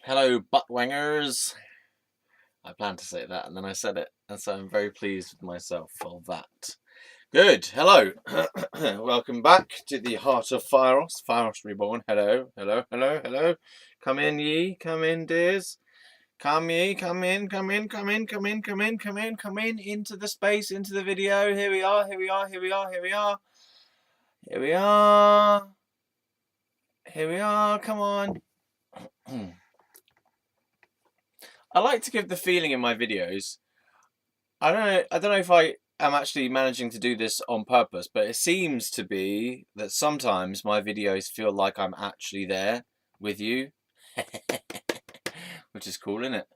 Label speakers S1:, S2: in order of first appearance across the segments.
S1: Hello, buttwangers. I planned to say that and then I said it, and so I'm very pleased with myself for that. Good. Hello. Welcome back to the heart of Fieros. Fieros Reborn. Hello. Hello. Hello. Hello. Come in, ye. Come in, dears. Come ye. Come in. Come in. Come in. Come in. Come in. Come in. Come in into the space, into the video. Here we are. Here we are. Here we are. Here we are. Here we are. Here we are. Come on. I like to give the feeling in my videos. I don't know if I am actually managing to do this on purpose, but it seems to be that sometimes my videos feel like I'm actually there with you, which is cool, isn't it?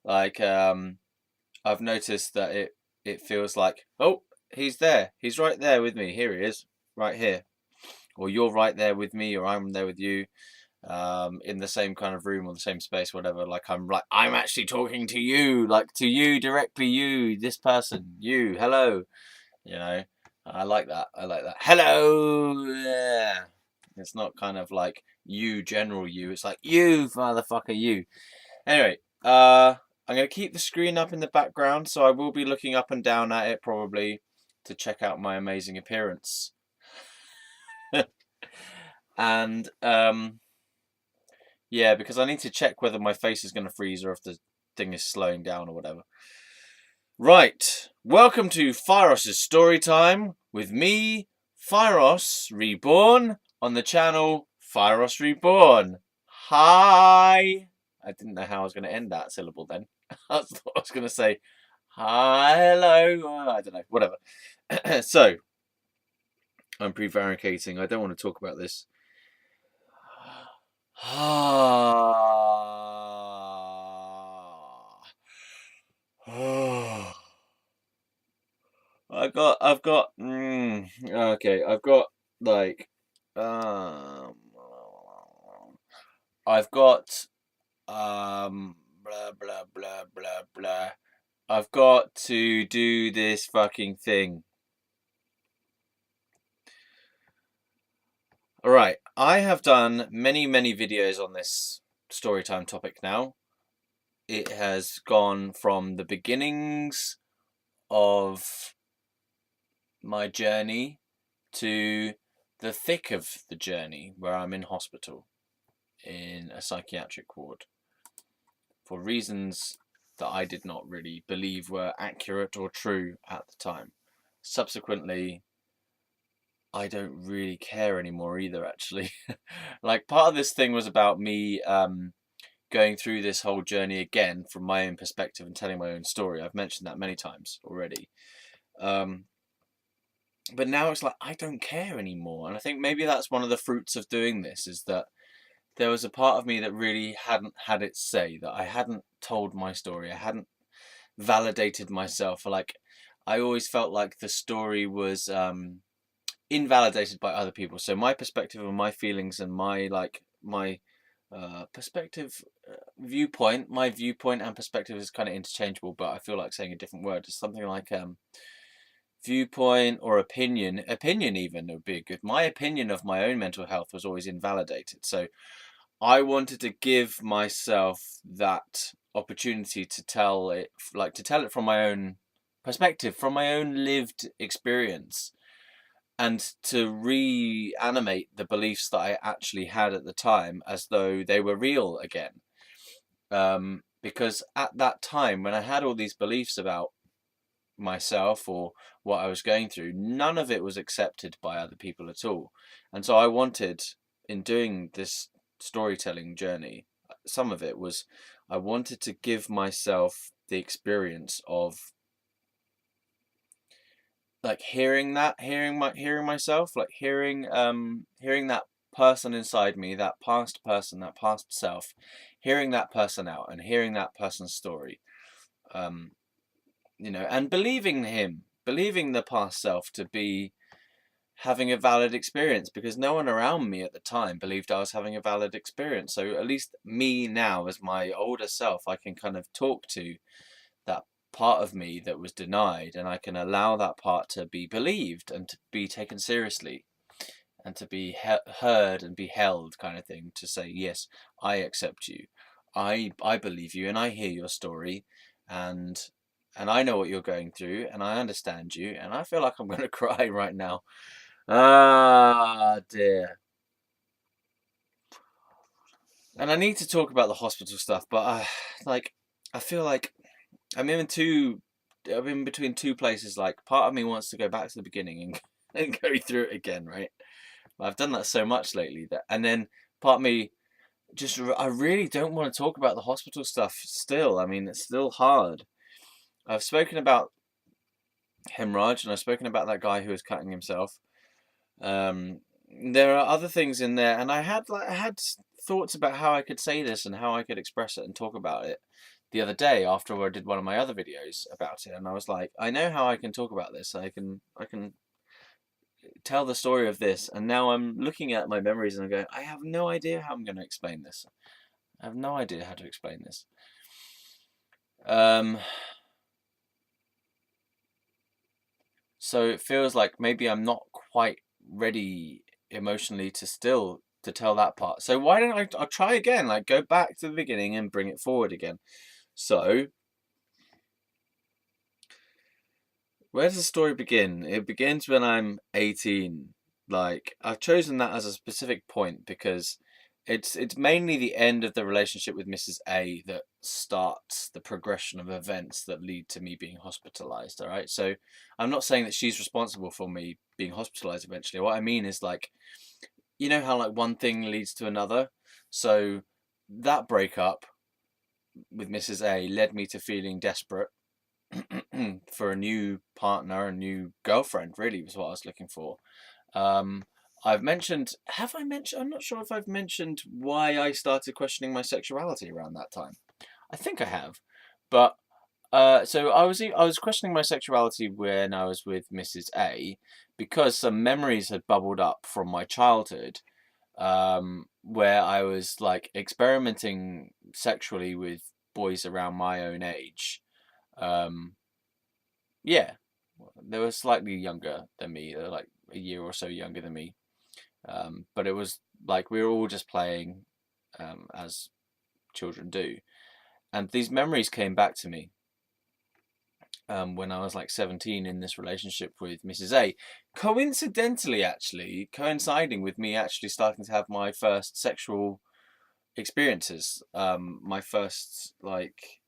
S1: Like, I've noticed that it feels like, oh, he's there. He's right there with me. Here he is, right here. Or you're right there with me, or I'm there with you. In the same kind of room or the same space, whatever. Like I'm actually talking to you, like to you directly, you, this person, you, hello. You know, I like that. I like that. Hello. Yeah. It's not kind of like you, general you. It's like you, motherfucker, you. Anyway, I'm gonna keep the screen up in the background, so I will be looking up and down at it probably to check out my amazing appearance. And yeah, because I need to check whether my face is going to freeze or if the thing is slowing down or whatever. Right. Welcome to Fieros' story time with me, Fieros Reborn, on the channel Fieros Reborn. Hi. I didn't know how I was going to end that syllable then. I thought I was going to say, hi, hello. I don't know, whatever. So, I'm prevaricating. I don't want to talk about this. Okay, like, um, I've got, blah, blah, blah, blah, blah. I've got to do this fucking thing. Alright, I have done many, many videos on this storytime topic now. It has gone from the beginnings of my journey to the thick of the journey where I'm in hospital in a psychiatric ward for reasons that I did not really believe were accurate or true at the time. Subsequently, I don't really care anymore either, actually. Like, part of this thing was about me going through this whole journey again from my own perspective and telling my own story. I've mentioned that many times already. But now it's like, I don't care anymore. And I think maybe that's one of the fruits of doing this, is that there was a part of me that really hadn't had its say, that I hadn't told my story. I hadn't validated myself. Like, I always felt like the story was invalidated by other people. So my perspective and my feelings and my perspective, viewpoint, my viewpoint and perspective is kind of interchangeable, but I feel like saying a different word. It's something like viewpoint or opinion even would be good. My opinion of my own mental health was always invalidated. So I wanted to give myself that opportunity to tell it, like to tell it from my own perspective, from my own lived experience, and to reanimate the beliefs that I actually had at the time as though they were real again. Because at that time, when I had all these beliefs about myself or what I was going through, none of it was accepted by other people at all. And so I wanted, in doing this storytelling journey, some of it was, I wanted to give myself the experience of like hearing myself, like hearing that person inside me, that past person, that past self, hearing that person out and hearing that person's story. You know, and believing the past self to be having a valid experience, because no one around me at the time believed I was having a valid experience. So at least me now, as my older self, I can kind of talk to that part of me that was denied, and I can allow that part to be believed and to be taken seriously and to be heard and be held, kind of thing, to say, yes, I accept you. I believe you, and I hear your story, and I know what you're going through, and I understand you, and I feel like I'm going to cry right now. Ah, dear. And I need to talk about the hospital stuff, but like, I feel like I'm in between two places. Like, part of me wants to go back to the beginning and and go through it again, right? But I've done that so much lately and then part of me I really don't want to talk about the hospital stuff still. I mean, it's still hard. I've spoken about hemorrhage, and I've spoken about that guy who was cutting himself. Um, there are other things in there, and I had thoughts about how I could say this and how I could express it and talk about it the other day after I did one of my other videos about it, and I was like, I know how I can talk about this. I can tell the story of this, and now I'm looking at my memories and I'm going, I have no idea how I'm going to explain this. I have no idea how to explain this. Um, so it feels like maybe I'm not quite ready emotionally to tell that part. So why don't I'll try again, like go back to the beginning and bring it forward again. So where does the story begin? It begins when I'm 18. Like, I've chosen that as a specific point because it's mainly the end of the relationship with Mrs. A that starts the progression of events that lead to me being hospitalized, all right? So I'm not saying that she's responsible for me being hospitalized eventually. What I mean is, like, you know how like one thing leads to another? So that breakup with Mrs. A led me to feeling desperate for a new partner, a new girlfriend, really was what I was looking for. Um, have I mentioned, I'm not sure if I've mentioned why I started questioning my sexuality around that time. I think I have. But so I was questioning my sexuality when I was with Mrs. A because some memories had bubbled up from my childhood, where I was like experimenting sexually with boys around my own age. Um, yeah, they were slightly younger than me. They were like a year or so younger than me. But it was like we were all just playing, as children do. And these memories came back to me when I was like 17 in this relationship with Mrs. A. Coincidentally, actually, coinciding with me actually starting to have my first sexual experiences. My first, like,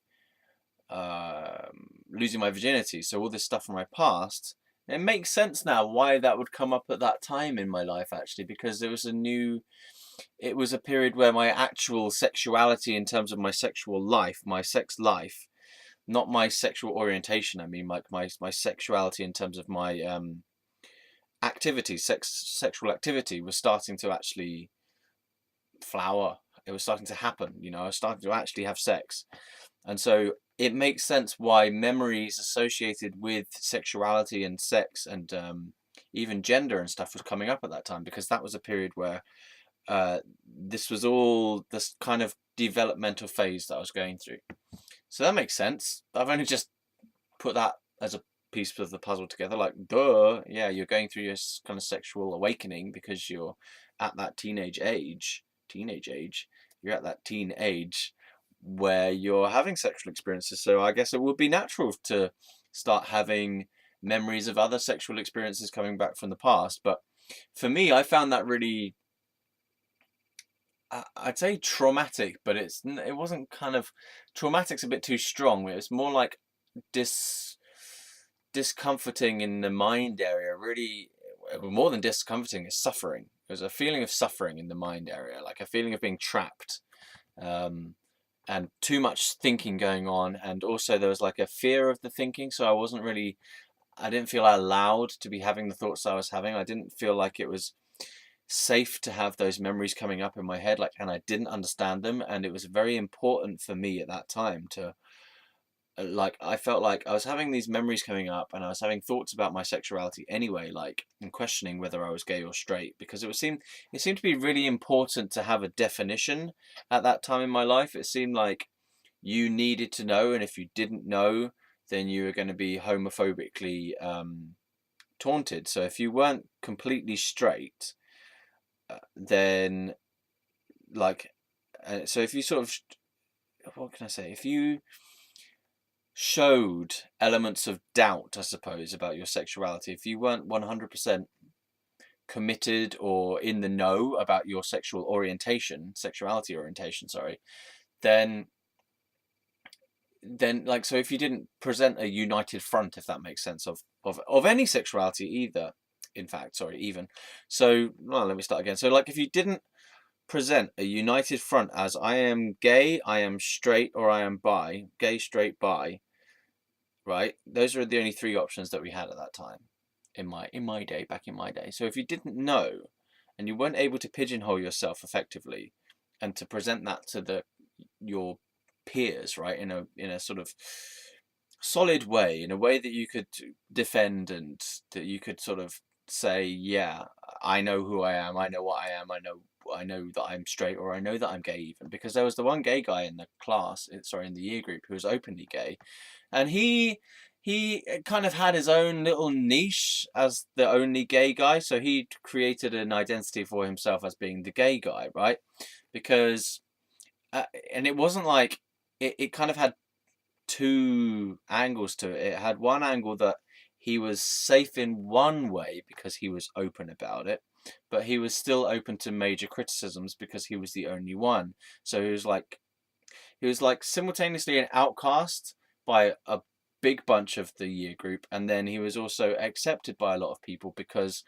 S1: losing my virginity. So all this stuff from my past. It makes sense now why that would come up at that time in my life, actually, because it was a period where my actual sexuality in terms of my sexual life, my sex life, not my sexual orientation, I mean like my sexuality in terms of my activity, sexual activity was starting to actually flower. It was starting to happen, you know, I was starting to actually have sex. And so it makes sense why memories associated with sexuality and sex and even gender and stuff was coming up at that time, because that was a period where this was all this kind of developmental phase that I was going through. So that makes sense. I've only just put that as a piece of the puzzle together. Like, duh, yeah, you're going through your kind of sexual awakening because you're at that teenage age. You're at that teen age where you're having sexual experiences. So I guess it would be natural to start having memories of other sexual experiences coming back from the past. But for me, I found that really, I'd say traumatic, but it wasn't kind of, traumatic's a bit too strong. It was more like dis discomforting in the mind area. Really, more than discomforting, is suffering. There's a feeling of suffering in the mind area, like a feeling of being trapped, um, and too much thinking going on. And also there was like a fear of the thinking, so I didn't feel allowed to be having the thoughts I was having. I didn't feel like it was safe to have those memories coming up in my head, like, and I didn't understand them. And it was very important for me at that time to, like, I felt like I was having these memories coming up and I was having thoughts about my sexuality anyway, like, and questioning whether I was gay or straight, because it seemed to be really important to have a definition at that time in my life. It seemed like you needed to know, and if you didn't know, then you were going to be homophobically taunted. So if you weren't completely straight, then, like, so if you sort of what can I say? If you showed elements of doubt, I suppose, about your sexuality, if you weren't 100% committed or in the know about your sexuality orientation, sorry, then like, so if you didn't present a united front, if that makes sense, of any sexuality either, in fact, sorry, even. So, well, let me start again. So, like, if you didn't present a united front as I am gay, I am straight, or I am bi, gay, straight, bi, right? Those are the only three options that we had at that time in my day, back in my day. So if you didn't know and you weren't able to pigeonhole yourself effectively and to present that to your peers, right, in a sort of solid way, in a way that you could defend and that you could sort of say, yeah, I know who I am, I know what I am, I know that I'm straight, or I know that I'm gay, even because there was the one gay guy in the class, sorry, in the year group, who was openly gay, and he kind of had his own little niche as the only gay guy. So he created an identity for himself as being the gay guy, right? Because and it wasn't like it kind of had two angles to it. It had one angle that he was safe in one way because he was open about it, but he was still open to major criticisms because he was the only one. So he was like simultaneously an outcast by a big bunch of the year group, and then he was also accepted by a lot of people because,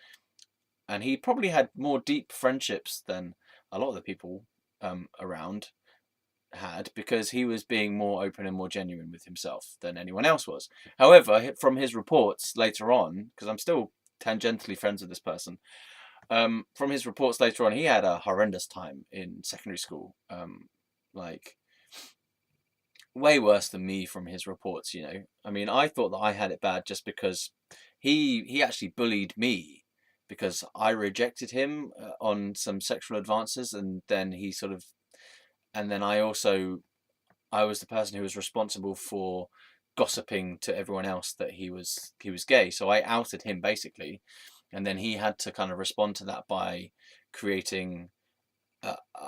S1: and he probably had more deep friendships than a lot of the people around had, because he was being more open and more genuine with himself than anyone else was. However, from his reports later on, because I'm still tangentially friends with this person, from his reports later on, he had a horrendous time in secondary school. Like, way worse than me from his reports, you know. I mean, I thought that I had it bad just because he actually bullied me because I rejected him on some sexual advances, and then he sort of, and then I was the person who was responsible for gossiping to everyone else that he was gay. So I outed him basically, and then he had to kind of respond to that by creating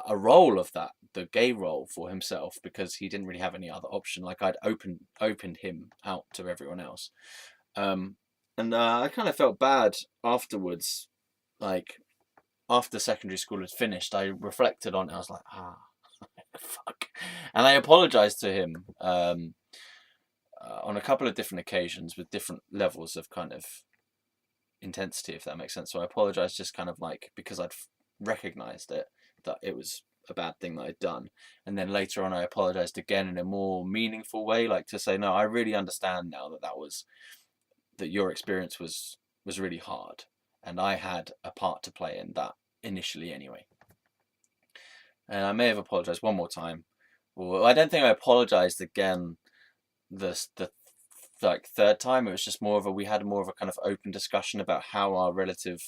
S1: a role of that, the gay role, for himself, because he didn't really have any other option. Like, I'd opened him out to everyone else, and I kind of felt bad afterwards. Like, after secondary school had finished, I reflected on it. I was like, fuck, and I apologized to him on a couple of different occasions with different levels of kind of intensity, if that makes sense. So I apologized just kind of like because I'd recognized it, that it was a bad thing that I'd done, and then later on I apologized again in a more meaningful way, like to say, no, I really understand now that your experience was really hard, and I had a part to play in that initially anyway. And I may have apologized one more time. Well, I don't think I apologized again the like third time. It was just we had more of a kind of open discussion about how our relative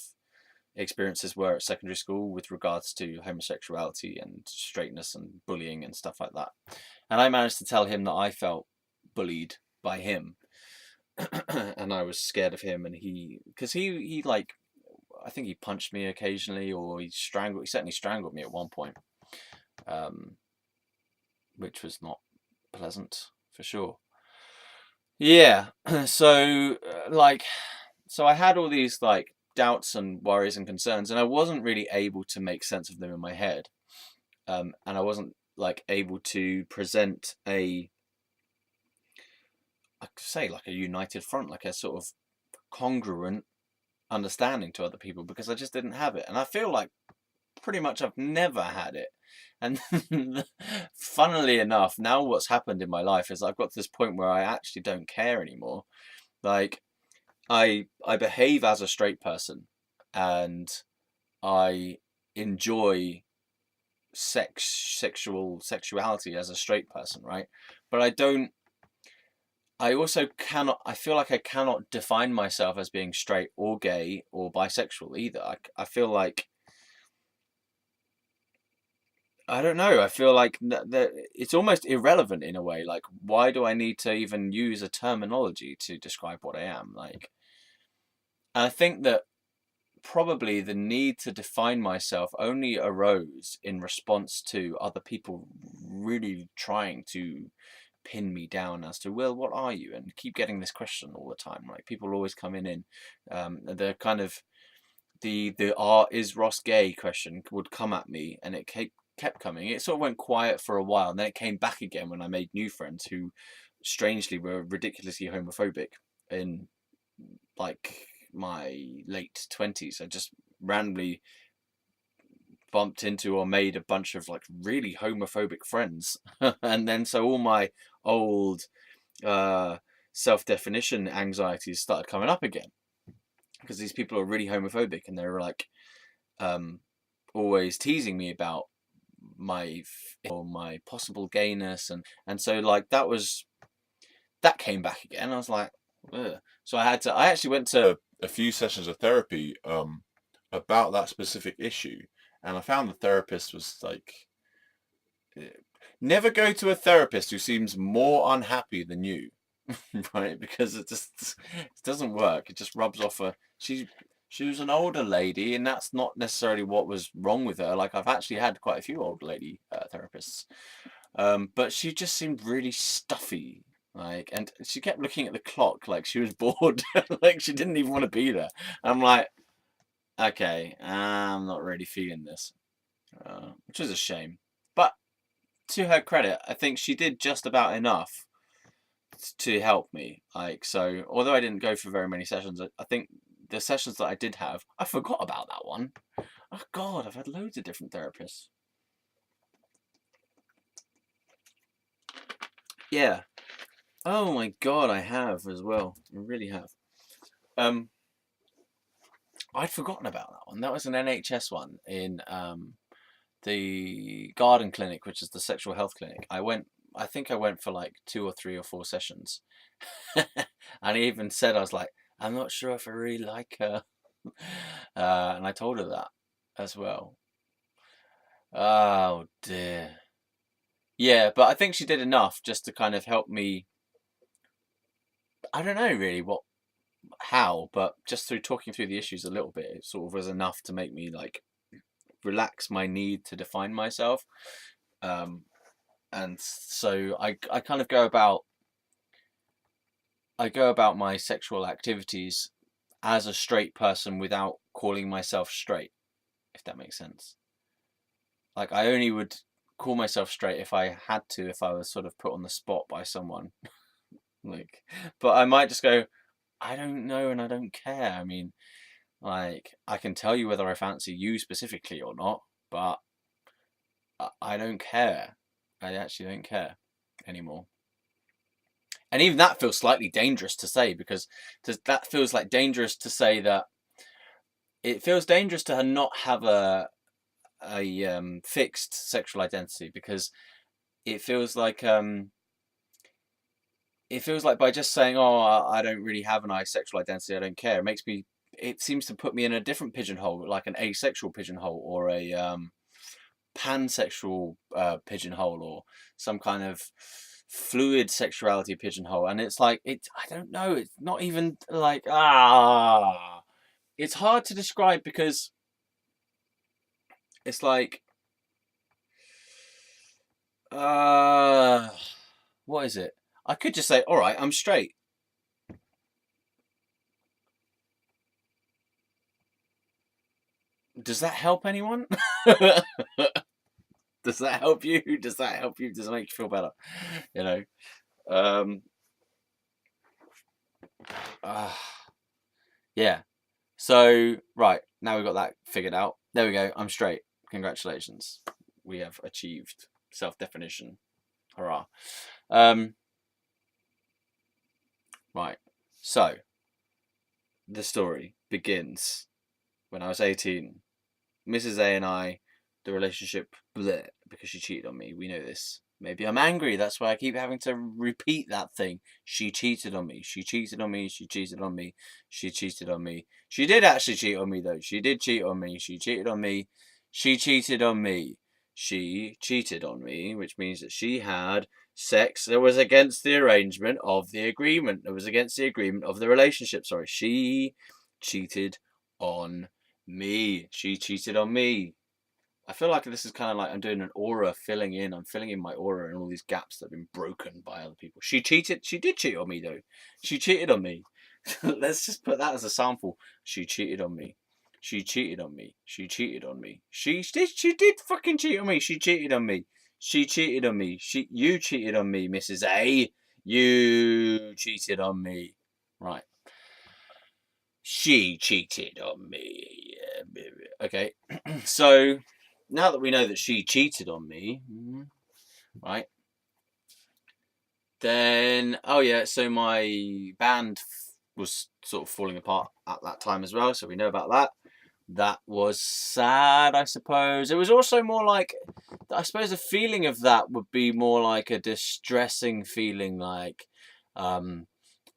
S1: experiences were at secondary school with regards to homosexuality and straightness and bullying and stuff like that. And I managed to tell him that I felt bullied by him, and I was scared of him, and because he like, I think he punched me occasionally, or he certainly strangled me at one point, which was not pleasant for sure. Yeah, so so I had all these like doubts and worries and concerns, and I wasn't really able to make sense of them in my head, and I wasn't like able to present I could say, like a united front, like a sort of congruent understanding to other people, because I just didn't have it, and I feel like pretty much I've never had it. And funnily enough, now what's happened in my life is I've got to this point where I actually don't care anymore. Like, I behave as a straight person, and I enjoy sexuality as a straight person, right? But I also cannot, I feel like I cannot define myself as being straight or gay or bisexual either. I feel like, I don't know, I feel like that it's almost irrelevant in a way. Like, why do I need to even use a terminology to describe what I am? Like, and I think that probably the need to define myself only arose in response to other people really trying to pin me down as to, well, what are you? And keep getting this question all the time. Like people always coming in, they're kind of the is Ross gay question would come at me, and it kept coming. It sort of went quiet for a while, and then it came back again when I made new friends who strangely were ridiculously homophobic in like my late 20s. I just randomly bumped into or made a bunch of like really homophobic friends. And then so all my old self-definition anxieties started coming up again, because these people are really homophobic, and they were like always teasing me about my possible gayness, and so like that came back again. I was like, ugh. So I actually went to a few sessions of therapy about that specific issue, and I found the therapist was like, never go to a therapist who seems more unhappy than you. Right, because it doesn't work. It just rubs off she was an older lady, and that's not necessarily what was wrong with her. Like I've actually had quite a few old lady therapists, but she just seemed really stuffy. Like, and she kept looking at the clock like she was bored, like she didn't even want to be there. I'm like, okay, I'm not really feeling this, which is a shame. But to her credit, I think she did just about enough to help me. Like, so although I didn't go for very many sessions, I think the sessions that I did have, I forgot about that one. Oh God, I've had loads of different therapists. Yeah. Oh my God, I have as well. I really have. I'd forgotten about that one. That was an NHS one in the garden clinic, which is the sexual health clinic. I think I went for like 2 or 3 or 4 sessions. And he even said, I was like, I'm not sure if I really like her. And I told her that as well. Oh dear. Yeah, but I think she did enough just to kind of help me. I don't know really how, but just through talking through the issues a little bit, it sort of was enough to make me like relax my need to define myself. And so I kind of go about my sexual activities as a straight person without calling myself straight, if that makes sense. Like I only would call myself straight if I had to, if I was sort of put on the spot by someone. Like, but I might just go, I don't know, and I don't care. I mean, like, I can tell you whether I fancy you specifically or not, but I don't care. I actually don't care anymore. And even that feels slightly dangerous to say, because that feels like dangerous to say that it feels dangerous to not have a fixed sexual identity, because it feels like by just saying, oh, I don't really have an asexual identity, I don't care, it seems to put me in a different pigeonhole, like an asexual pigeonhole, or a pansexual pigeonhole, or some kind of fluid sexuality pigeonhole. And it's like, I don't know, it's not even like, it's hard to describe, because it's like, what is it? I could just say, all right, I'm straight. Does that help anyone? Does that help you? Does that help you? Does it make you feel better? You know? Yeah. So, right, now we've got that figured out. There we go. I'm straight. Congratulations. We have achieved self-definition. Hurrah. Right. So, the story begins when I was 18. Mrs. A and I, the relationship, bleh, because she cheated on me. We know this. Maybe I'm angry. That's why I keep having to repeat that thing. She cheated on me. She cheated on me. She cheated on me. She cheated on me. She did actually cheat on me, though. She did cheat on me. She cheated on me. She cheated on me. She cheated on me, which means that she had sex that was against the arrangement of the agreement. It was against the agreement of the relationship. Sorry. She cheated on me. She cheated on me. I feel like this is kind of like I'm doing an aura filling in. I'm filling in my aura and all these gaps that have been broken by other people. She cheated. She did cheat on me though. She cheated on me. Let's just put that as a sample. She cheated on me. She cheated on me. She cheated on me. She did. She did fucking cheat on me. She cheated on me. She cheated on me. You cheated on me, Mrs. A. You cheated on me. Right. She cheated on me. Okay. So now that we know that she cheated on me, right? Then, oh yeah, so my band was sort of falling apart at that time as well. So we know about that. That was sad, I suppose. It was also more like, I suppose the feeling of that would be more like a distressing feeling, like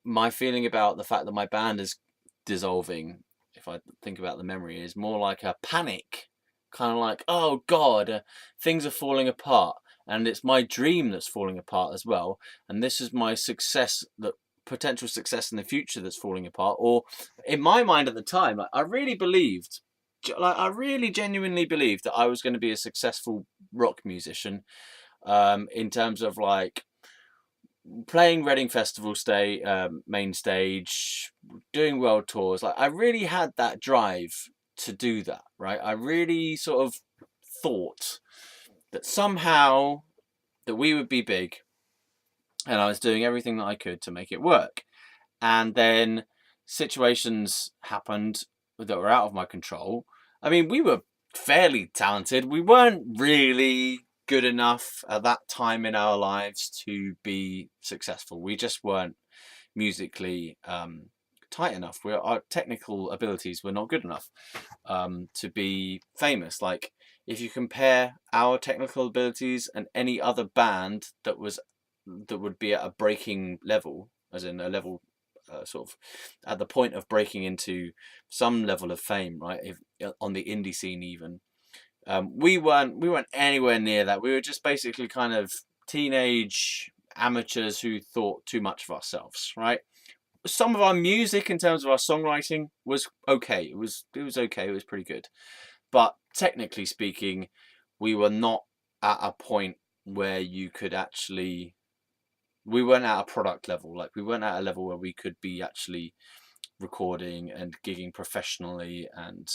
S1: my feeling about the fact that my band is dissolving, if I think about the memory, is more like a panic, kind of like, oh God, things are falling apart, and it's my dream that's falling apart as well, and this is my success, that potential success in the future that's falling apart. Or in my mind at the time, I really believed, like I really genuinely believed that I was going to be a successful rock musician, in terms of like playing Reading Festival main stage, doing world tours. Like I really had that drive to do that, right? I really sort of thought that somehow that we would be big, and I was doing everything that I could to make it work. And then situations happened that were out of my control. I mean, we were fairly talented. We weren't really good enough at that time in our lives to be successful. We just weren't musically tight enough. Our technical abilities were not good enough to be famous. Like if you compare our technical abilities and any other band that would be at a breaking level, as in a level sort of at the point of breaking into some level of fame, right? If on the indie scene even, we weren't anywhere near that. We were just basically kind of teenage amateurs who thought too much of ourselves, right? Some of our music in terms of our songwriting was okay. It was okay. It was pretty good, but technically speaking, we were not at a point where you could actually. We weren't at a product level. Like we weren't at a level where we could be actually recording and gigging professionally, and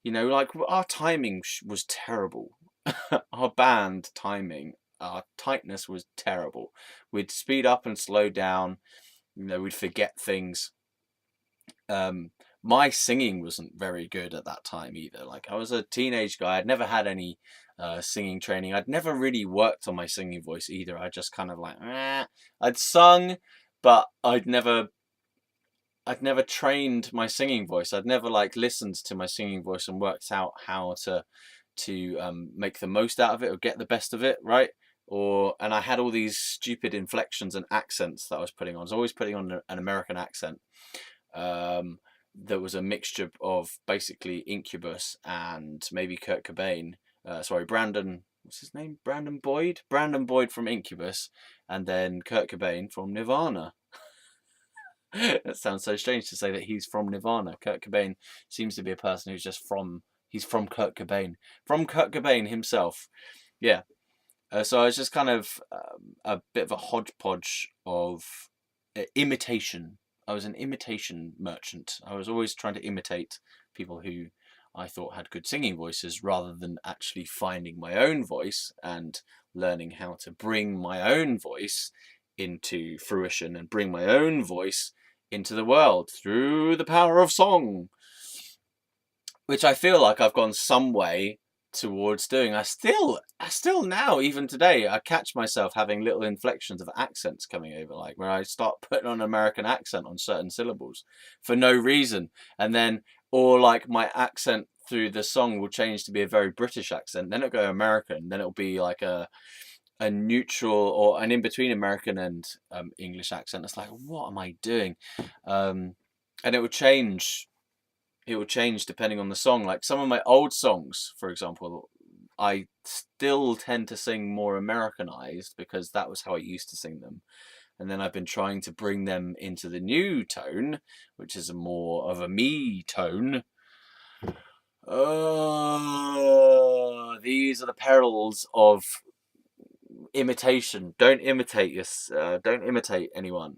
S1: like our timing was terrible. Our band timing, our tightness was terrible. We'd speed up and slow down, we'd forget things. My singing wasn't very good at that time either. Like I was a teenage guy, I'd never had any singing training. I'd never really worked on my singing voice either. I just kind of like I'd sung, but I'd never trained my singing voice. I'd never like listened to my singing voice and worked out how to make the most out of it or get the best of it, right? And I had all these stupid inflections and accents that I was putting on. I was always putting on an American accent. That was a mixture of basically Incubus and maybe Kurt Cobain. Brandon, what's his name? Brandon Boyd? Brandon Boyd from Incubus, and then Kurt Cobain from Nirvana. That sounds so strange to say that he's from Nirvana. Kurt Cobain seems to be a person who's he's from Kurt Cobain. From Kurt Cobain himself. Yeah. So I was just kind of a bit of a hodgepodge of imitation. I was an imitation merchant. I was always trying to imitate people who I thought had good singing voices rather than actually finding my own voice and learning how to bring my own voice into fruition and bring my own voice into the world through the power of song, which I feel like I've gone some way towards doing. I still now, even today, I catch myself having little inflections of accents coming over, like where I start putting on an American accent on certain syllables for no reason, and then or like my accent through the song will change to be a very British accent, then it'll go American, then it'll be like a neutral or an in-between American and English accent. It's like, what am I doing? And it would change. It will change depending on the song. Like some of my old songs, for example, I still tend to sing more Americanized because that was how I used to sing them. And then I've been trying to bring them into the new tone, which is more of a me tone. these are the perils of imitation. Don't imitate anyone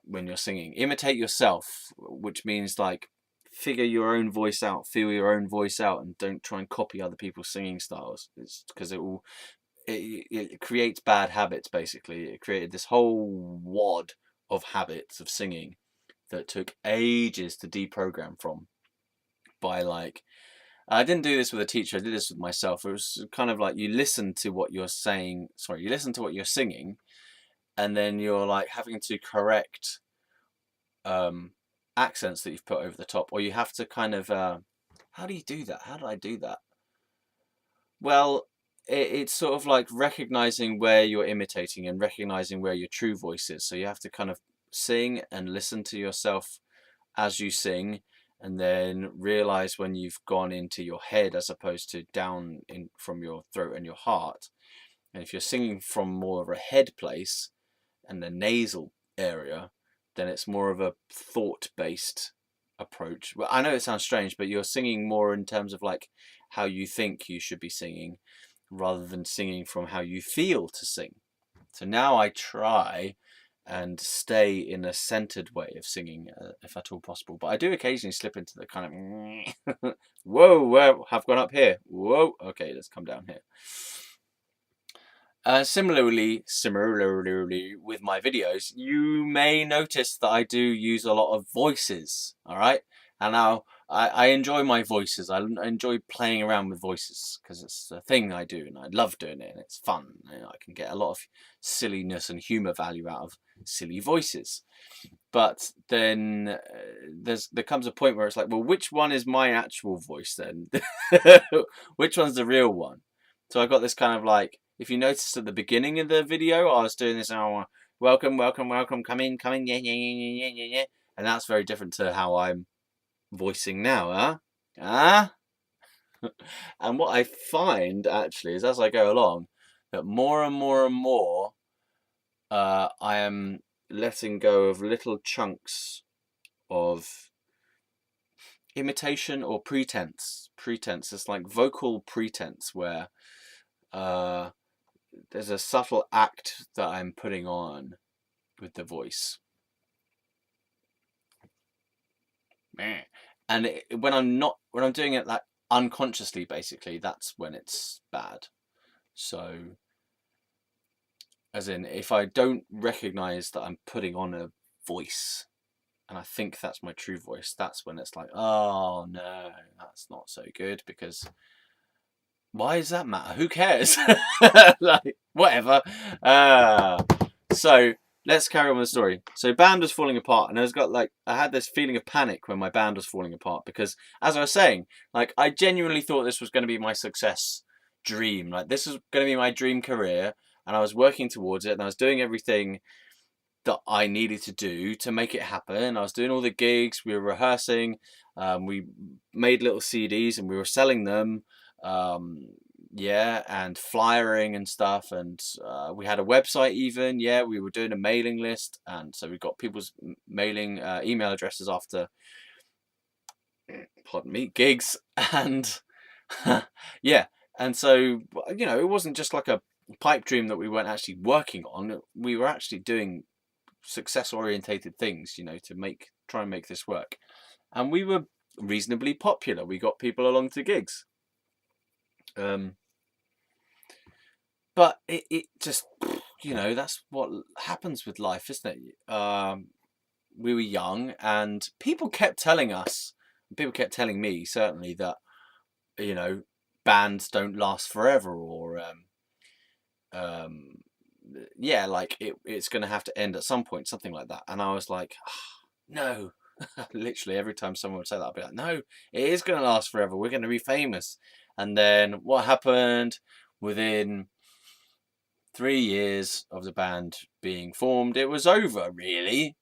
S1: when you're singing. Imitate yourself, which means like figure your own voice out, feel your own voice out, and don't try and copy other people's singing styles. It's because it creates bad habits. Basically, it created this whole wad of habits of singing that took ages to deprogram from. By like, I didn't do this with a teacher. I did this with myself. It was kind of like you listen to what you're saying. Sorry, you listen to what you're singing, and then you're like having to correct accents that you've put over the top, or you have to kind of. How do you do that? How do I do that? Well, it's sort of like recognizing where you're imitating and recognizing where your true voice is. So you have to kind of sing and listen to yourself as you sing, and then realize when you've gone into your head as opposed to down in from your throat and your heart. And if you're singing from more of a head place and the nasal area, then it's more of a thought-based approach. Well, I know it sounds strange, but you're singing more in terms of like how you think you should be singing rather than singing from how you feel to sing. So now I try and stay in a centered way of singing, if at all possible. But I do occasionally slip into the kind of whoa, whoa, have gone up here. Whoa, okay, let's come down here. Similarly with my videos, you may notice that I do use a lot of voices. All right, and now I enjoy my voices. I enjoy playing around with voices because it's a thing I do, and I love doing it, and it's fun. You know, I can get a lot of silliness and humor value out of silly voices. But then there comes a point where it's like, well, which one is my actual voice then? Which one's the real one? So I got this kind of like, if you noticed at the beginning of the video, I was doing this, welcome, welcome, welcome, come in, yeah, yeah, yeah, yeah, yeah, yeah. And that's very different to how I'm voicing now, And what I find actually is as I go along, that more and more and more, I am letting go of little chunks of imitation or pretense. It's like vocal pretense where there's a subtle act that I'm putting on with the voice. And when I'm doing it like unconsciously, basically, that's when it's bad. So, as in, if I don't recognize that I'm putting on a voice, and I think that's my true voice, that's when it's like, oh no, that's not so good, because why does that matter? Who cares? Like, whatever. So let's carry on with the story. So band was falling apart, and I had this feeling of panic when my band was falling apart, because as I was saying, like, I genuinely thought this was going to be my success dream. Like, this was going to be my dream career, and I was working towards it, and I was doing everything that I needed to do to make it happen. I was doing all the gigs, we were rehearsing, we made little CDs and we were selling them, yeah, and flyering and stuff, and we had a website even, yeah, we were doing a mailing list, and so we got people's mailing email addresses after, pardon me, gigs, and yeah, and so, you know, it wasn't just like a pipe dream that we weren't actually working on, we were actually doing success orientated things, you know, to try and make this work. And we were reasonably popular. We got people along to gigs. But it just, you know, that's what happens with life, isn't it? We were young, and people kept telling me certainly that, you know, bands don't last forever, or yeah, like it's going to have to end at some point, something like that. And I was like, oh, no. Literally every time someone would say that, I'd be like, no, it is going to last forever, we're going to be famous. And then what happened? Within 3 years of the band being formed, it was over, really.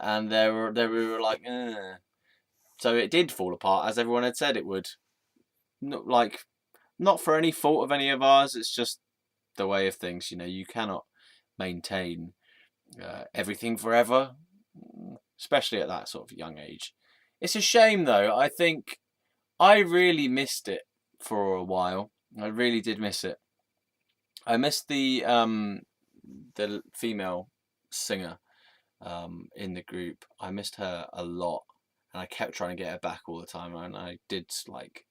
S1: And we were like, eh. So it did fall apart, as everyone had said it would. Not for any fault of any of ours, it's just the way of things. You know, you cannot maintain everything forever, especially at that sort of young age. It's a shame, though. I think I really missed it for a while. I really did miss it. I missed the female singer in the group. I missed her a lot, and I kept trying to get her back all the time. And I did, like,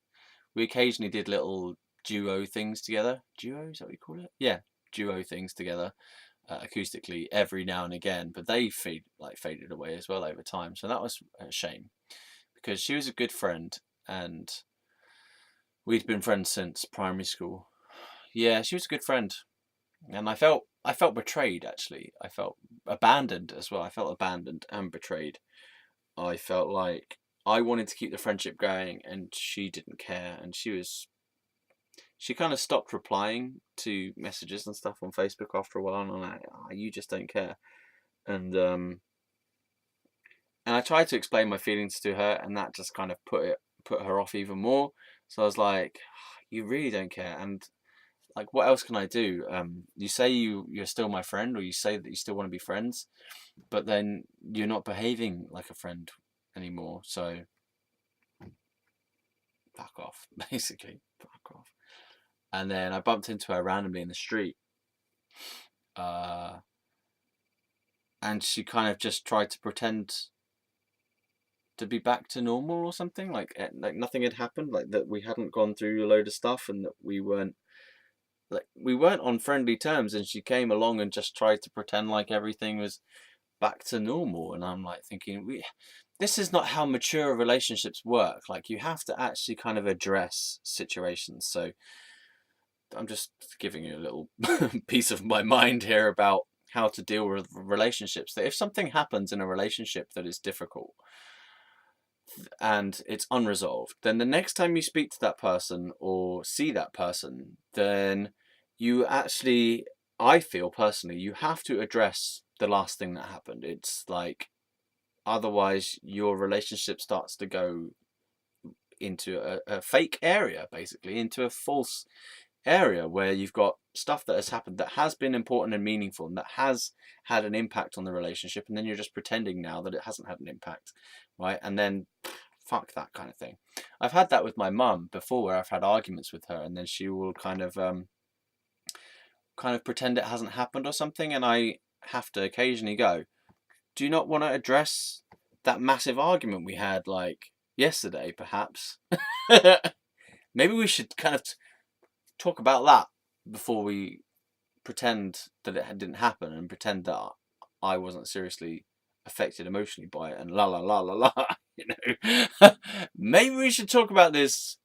S1: we occasionally did little duo things together. Duo, is that what you call it? Yeah, duo things together, acoustically every now and again. But they faded away as well over time. So that was a shame, because she was a good friend, and we'd been friends since primary school. Yeah, she was a good friend, and I felt betrayed, actually. I felt abandoned as well. I felt abandoned and betrayed. I felt like I wanted to keep the friendship going, and she didn't care, and she kind of stopped replying to messages and stuff on Facebook after a while, and I'm like, oh, you just don't care. And I tried to explain my feelings to her, and that just kind of put her off even more. So I was like, you really don't care, and like, what else can I do? You say you're still my friend, or you say that you still want to be friends, but then you're not behaving like a friend anymore. So fuck off, basically, fuck off. And then I bumped into her randomly in the street, uh, and she kind of just tried to pretend to be back to normal or something, like nothing had happened, like that we hadn't gone through a load of stuff, and that we weren't on friendly terms. And she came along and just tried to pretend like everything was back to normal. And I'm like thinking, this is not how mature relationships work. Like, you have to actually kind of address situations. So I'm just giving you a little piece of my mind here about how to deal with relationships. That if something happens in a relationship that is difficult and it's unresolved, then the next time you speak to that person or see that person, then you actually, I feel personally, you have to address the last thing that happened. It's like, otherwise your relationship starts to go into a fake area, basically, into a false area where you've got stuff that has happened that has been important and meaningful and that has had an impact on the relationship, and then you're just pretending now that it hasn't had an impact, right? And then fuck that kind of thing. I've had that with my mum before, where I've had arguments with her, and then she will kind of pretend it hasn't happened or something, and I have to occasionally go, do you not want to address that massive argument we had, like, yesterday, perhaps? Maybe we should kind of talk about that before we pretend that it didn't happen, and pretend that I wasn't seriously affected emotionally by it, and la la la la la. You know, maybe we should talk about this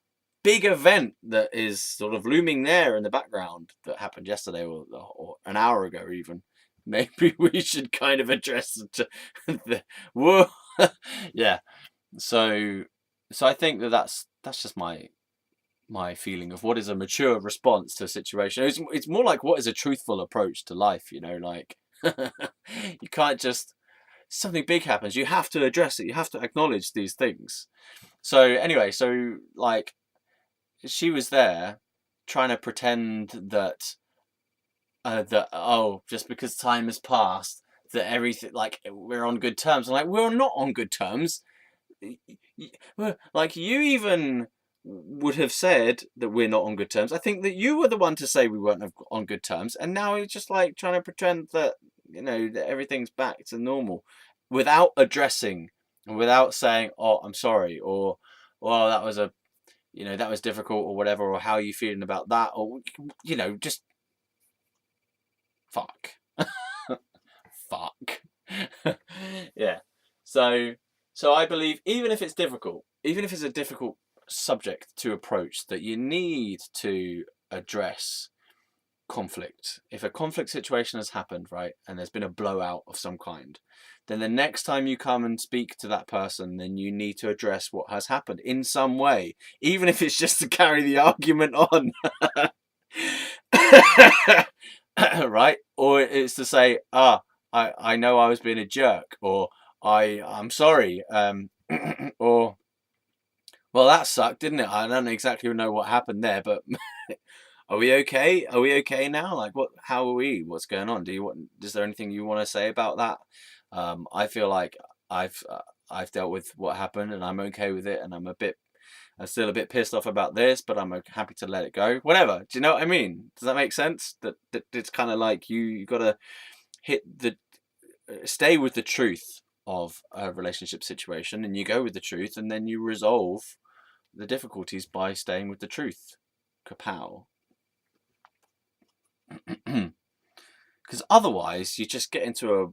S1: big event that is sort of looming there in the background that happened yesterday, or an hour ago even. Maybe we should kind of address the whoa. Yeah. So I think that's just my feeling of what is a mature response to a situation. It's more like, what is a truthful approach to life, like you can't just, something big happens, you have to address it, you have to acknowledge these things. So anyway, so like, she was there trying to pretend that oh, just because time has passed, that everything, like, we're on good terms. I'm like, we're not on good terms. Like, you even would have said that we're not on good terms. I think that you were the one to say we weren't on good terms, and now you're just like trying to pretend that that everything's back to normal, without addressing, without saying, oh, I'm sorry, or, well, that was that was difficult, or whatever, or how are you feeling about that, or just fuck. Fuck. Yeah. So I believe, even if it's difficult, even if it's a difficult subject to approach, that you need to address conflict. If a conflict situation has happened, right, and there's been a blowout of some kind, then the next time you come and speak to that person, then you need to address what has happened in some way, even if it's just to carry the argument on. Right? Or it's to say, I know I was being a jerk, or I'm sorry, or, well, that sucked, didn't it? I don't exactly know what happened there, but are we okay? Are we okay now? Like, how are we? What's going on? Is there anything you want to say about that? I feel like I've dealt with what happened, and I'm okay with it, and I'm a bit I'm still a bit pissed off about this, but I'm happy to let it go. Whatever. Do you know what I mean? Does that make sense? That it's kind of like you got to stay with the truth of a relationship situation, and you go with the truth, and then you resolve the difficulties by staying with the truth. Kapow. Because otherwise you just get into a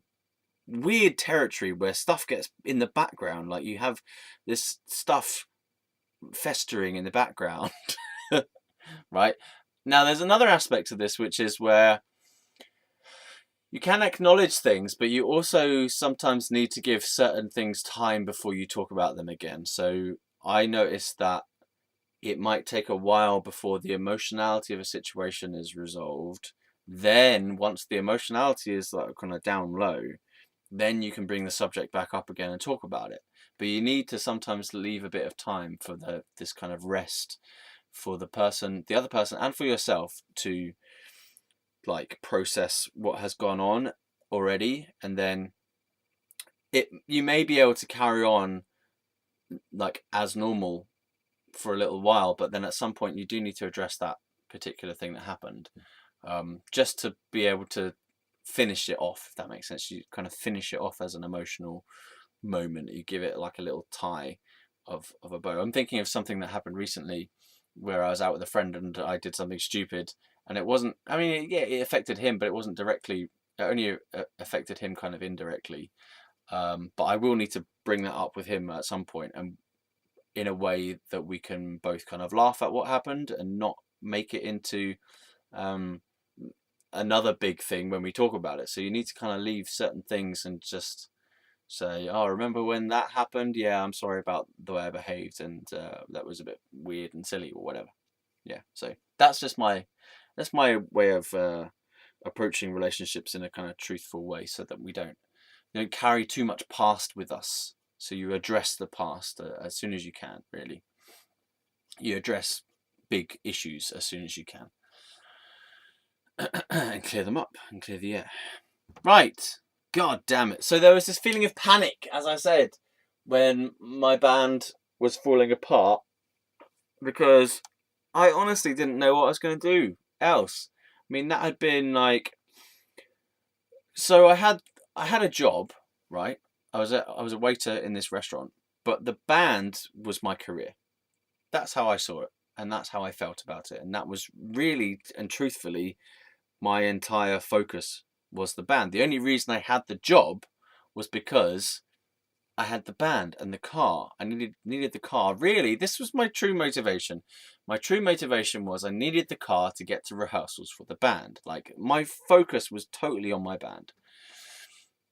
S1: weird territory where stuff gets in the background, like you have this stuff festering in the background. Right now there's another aspect of this, which is where you can acknowledge things, but you also sometimes need to give certain things time before you talk about them again. So I noticed that it might take a while before the emotionality of a situation is resolved. Then once the emotionality is like kind of down low, then you can bring the subject back up again and talk about it. But you need to sometimes leave a bit of time for this kind of rest for the other person, and for yourself to like process what has gone on already, and then you may be able to carry on like as normal for a little while, but then at some point you do need to address that particular thing that happened, just to be able to finish it off, if that makes sense. You kind of finish it off as an emotional moment. You give it like a little tie of a bow. I'm thinking of something that happened recently where I was out with a friend and I did something stupid, and it wasn't, I mean, yeah, it affected him, but it wasn't directly, it only affected him kind of indirectly. But I will need to bring that up with him at some point, and in a way that we can both kind of laugh at what happened and not make it into another big thing when we talk about it. So you need to kind of leave certain things and just say, oh, remember when that happened? Yeah, I'm sorry about the way I behaved, and that was a bit weird and silly or whatever. Yeah, so that's just my way of approaching relationships in a kind of truthful way, so that we don't carry too much past with us. So you address the past as soon as you can, really. You address big issues as soon as you can. And clear them up and clear the air. Right. God damn it. So there was this feeling of panic, as I said, when my band was falling apart, because I honestly didn't know what I was going to do else. I mean, that had been like, so I had a job, right? I was a waiter in this restaurant, but the band was my career. That's how I saw it, and that's how I felt about it, and that was really and truthfully my entire focus was the band. The only reason I had the job was because I had the band and the car. I needed the car. Really, this was my true motivation. My true motivation was I needed the car to get to rehearsals for the band. Like, my focus was totally on my band.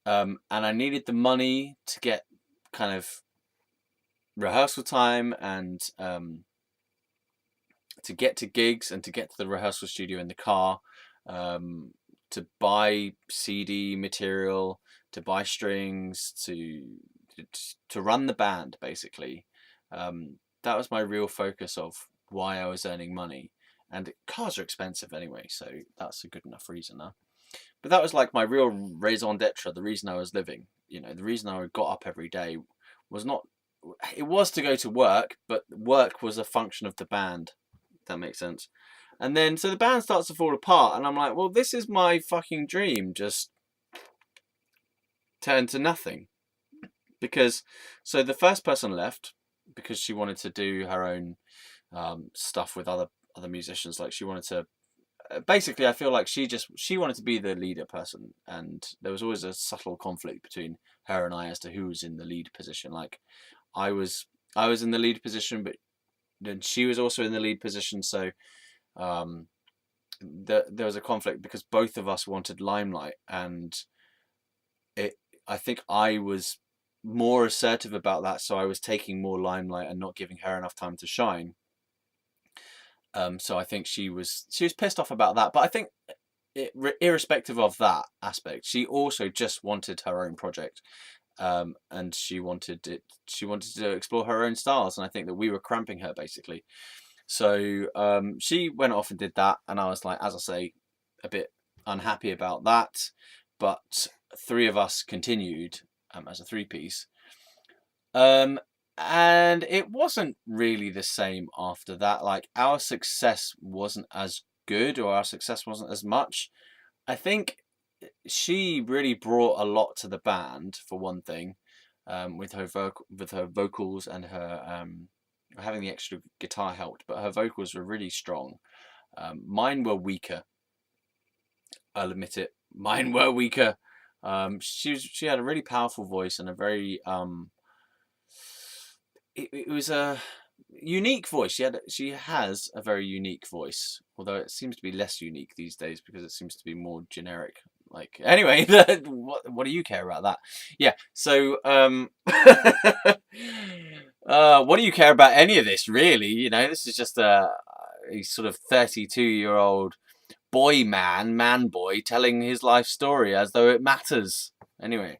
S1: And I needed the money to get kind of rehearsal time, and to get to gigs, and to get to the rehearsal studio in the car, to buy CD material, to buy strings, to run the band, basically. That was my real focus of why I was earning money. And cars are expensive anyway, so that's a good enough reason, huh? But that was like my real raison d'etre, the reason I was living. The reason I got up every day was not, it was to go to work, but work was a function of the band, if that makes sense. And then, so the band starts to fall apart, and I'm like, well, this is my fucking dream, just turned to nothing. Because, so the first person left because she wanted to do her own stuff with other musicians. Like, she wanted to, basically, I feel like she wanted to be the leader person, and there was always a subtle conflict between her and I as to who was in the lead position. Like, I was in the lead position, but then she was also in the lead position, so there was a conflict because both of us wanted limelight, and I think I was more assertive about that, so I was taking more limelight and not giving her enough time to shine. So I think she was pissed off about that, but I think irrespective of that aspect, she also just wanted her own project, and she wanted to explore her own styles, and I think that we were cramping her, basically. So she went off and did that, and I was like, as I say, a bit unhappy about that, but three of us continued as a three-piece. And it wasn't really the same after that. Like, our success wasn't as good, or our success wasn't as much. I think she really brought a lot to the band, for one thing, with her vocals, and her having the extra guitar helped, but her vocals were really strong. Mine were weaker. I'll admit it. Mine were weaker. She had a really powerful voice, and a very it was a unique voice. She has a very unique voice, although it seems to be less unique these days because it seems to be more generic. Like, anyway, what do you care about that? Yeah. So what do you care about any of this, really? You know, this is just a sort of 32-year-old man boy, telling his life story as though it matters. Anyway,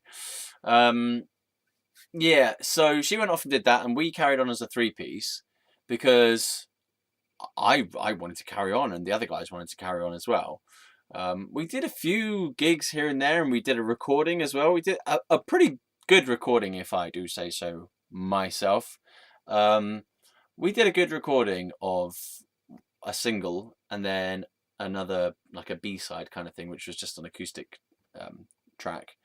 S1: yeah, so she went off and did that, and we carried on as a three-piece because I wanted to carry on, and the other guys wanted to carry on as well. We did a few gigs here and there, and we did a recording as well. We did a pretty good recording, if I do say so myself. We did a good recording of a single, and then another, like a B-side kind of thing, which was just an acoustic track.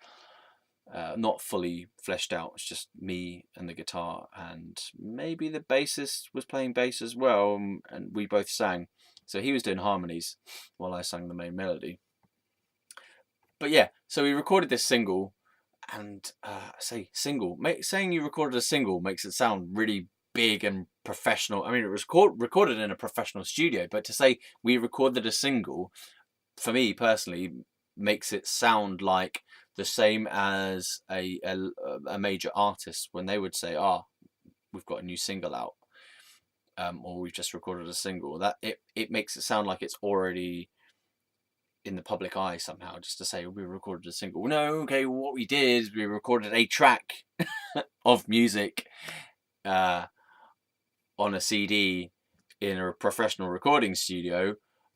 S1: Not fully fleshed out. It's just me and the guitar, and maybe the bassist was playing bass as well, and we both sang. So he was doing harmonies while I sang the main melody. But yeah, so we recorded this single, and saying you recorded a single makes it sound really big and professional. I mean, it was recorded in a professional studio, but to say we recorded a single, for me personally, makes it sound like the same as a major artist when they would say, we've got a new single out, or we've just recorded a single. That it makes it sound like it's already in the public eye somehow, just to say we recorded a single. No, okay, what we did is we recorded a track of music on a CD in a professional recording studio,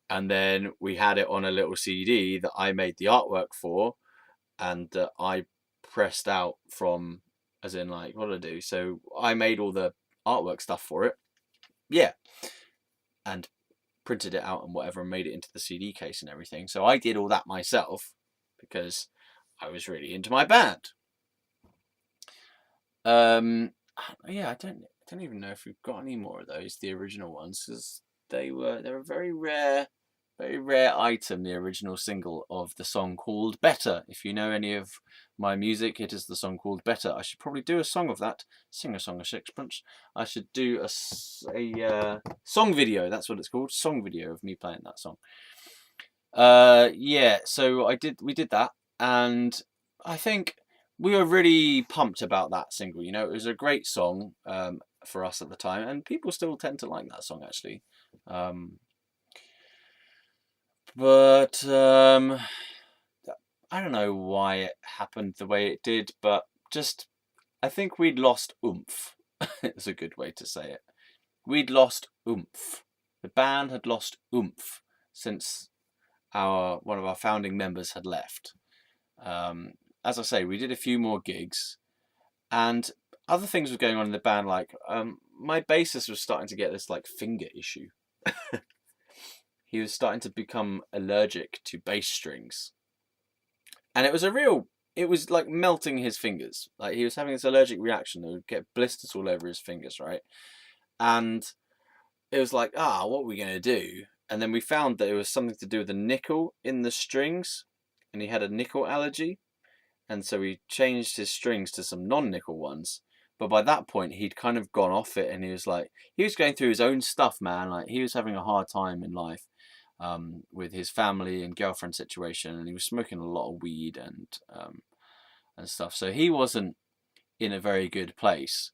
S1: and then we had it on a little CD that I made the artwork for, and that I pressed out from, as in, like, what did I do? So I made all the artwork stuff for it, yeah, and printed it out and whatever, and made it into the CD case and everything. So I did all that myself because I was really into my band. Yeah, I don't even know if we've got any more of those, the original ones, because they're a very rare item, the original single of the song called Better. If you know any of my music, it is the song called Better. I should probably do a song of that, sing a song of sixpence. I should do a song video, that's what it's called, song video of me playing that song. Yeah, so we did that, and I think we were really pumped about that single. You know, it was a great song for us at the time, and people still tend to like that song, actually. But I don't know why it happened the way it did, but just, I think we'd lost oomph. It's a good way to say it. We'd lost oomph. The band had lost oomph since one of our founding members had left. As I say, we did a few more gigs, and other things were going on in the band. Like, my bassist was starting to get this, like, finger issue. He was starting to become allergic to bass strings, and it was like melting his fingers. Like, he was having this allergic reaction that would get blisters all over his fingers, right? And it was like, what are we going to do? And then we found that it was something to do with the nickel in the strings, and he had a nickel allergy. And so we changed his strings to some non-nickel ones. But by that point, he'd kind of gone off it, and he was going through his own stuff, man. Like, he was having a hard time in life, with his family and girlfriend situation, and he was smoking a lot of weed and stuff. So he wasn't in a very good place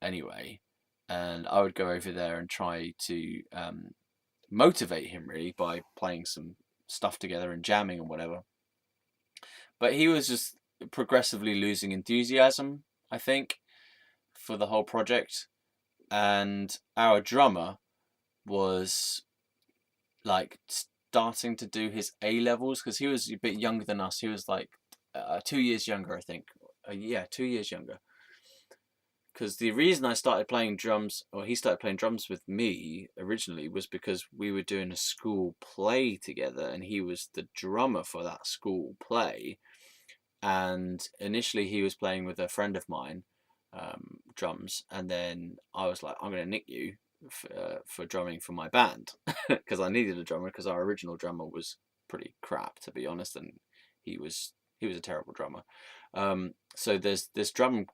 S1: anyway. And I would go over there and try to motivate him, really, by playing some stuff together and jamming and whatever. But he was just progressively losing enthusiasm, I think, for the whole project. And our drummer was, like, starting to do his A levels, because he was a bit younger than us. He was like 2 years younger, I think. Yeah, 2 years younger. because the reason I started playing drums, or he started playing drums with me originally, was because we were doing a school play together, and he was the drummer for that school play. And initially, he was playing with a friend of mine, drums, and then I was like, I'm going to nick you for drumming for my band because I needed a drummer because our original drummer was pretty crap, to be honest, and he was a terrible drummer. So there's this drummer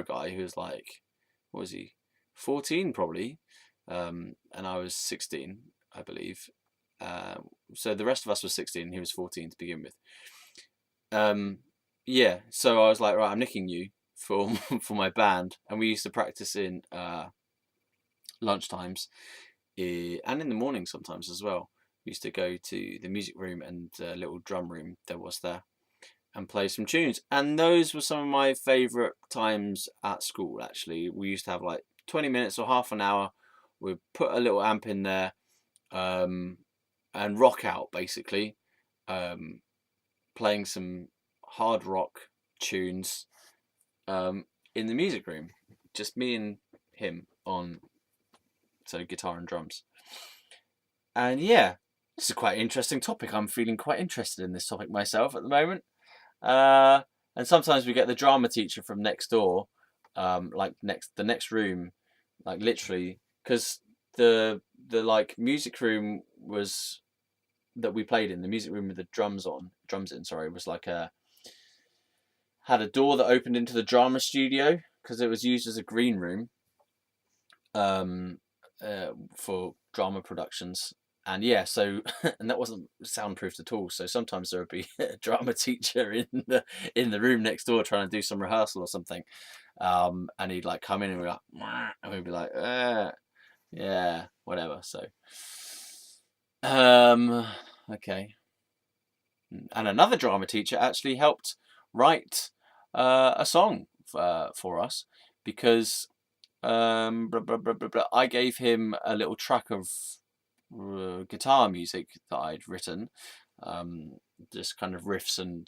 S1: guy who's like, what was he, 14 probably, and I was 16, I believe. So the rest of us were 16, and he was 14 to begin with. Yeah, so I was like, right, I'm nicking you for for my band, and we used to practice in lunch times, and in the morning sometimes as well. We used to go to the music room and little drum room there was there, and play some tunes. And those were some of my favourite times at school, actually. We used to have like 20 minutes or half an hour. We'd put a little amp in there, and rock out, basically, playing some hard rock tunes in the music room. Just me and him on, so guitar and drums. And yeah, this is quite an interesting topic. I'm feeling quite interested in this topic myself at the moment. And sometimes we get the drama teacher from next door, like the next room, like literally, because the like music room was that we played in, the music room with the drums in, sorry, was like had a door that opened into the drama studio because it was used as a green room for drama productions. And yeah, so and that wasn't soundproofed at all. So sometimes there would be a drama teacher in the room next door trying to do some rehearsal or something, and he'd like come in and we'd be like, "Mwah," and we'd be like, yeah, whatever. So, okay. And another drama teacher actually helped write a song for us because I gave him a little track of guitar music that I'd written, just kind of riffs and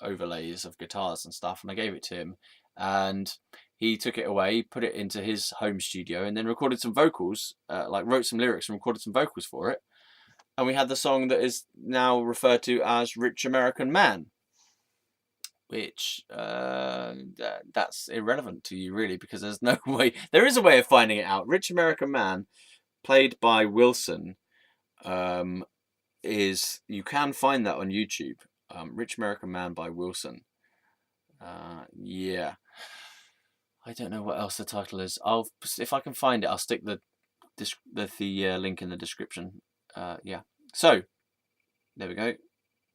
S1: overlays of guitars and stuff, and I gave it to him, and he took it away, put it into his home studio, and then recorded some vocals, like wrote some lyrics and recorded some vocals for it, and we had the song that is now referred to as Rich American Man, which that's irrelevant to you really, because there's no way, there is a way of finding it out. Rich American Man, played by Wilson, is, you can find that on YouTube. Rich American Man by Wilson. Yeah, I don't know what else the title is. If I can find it, I'll stick the link in the description. Yeah, so there we go.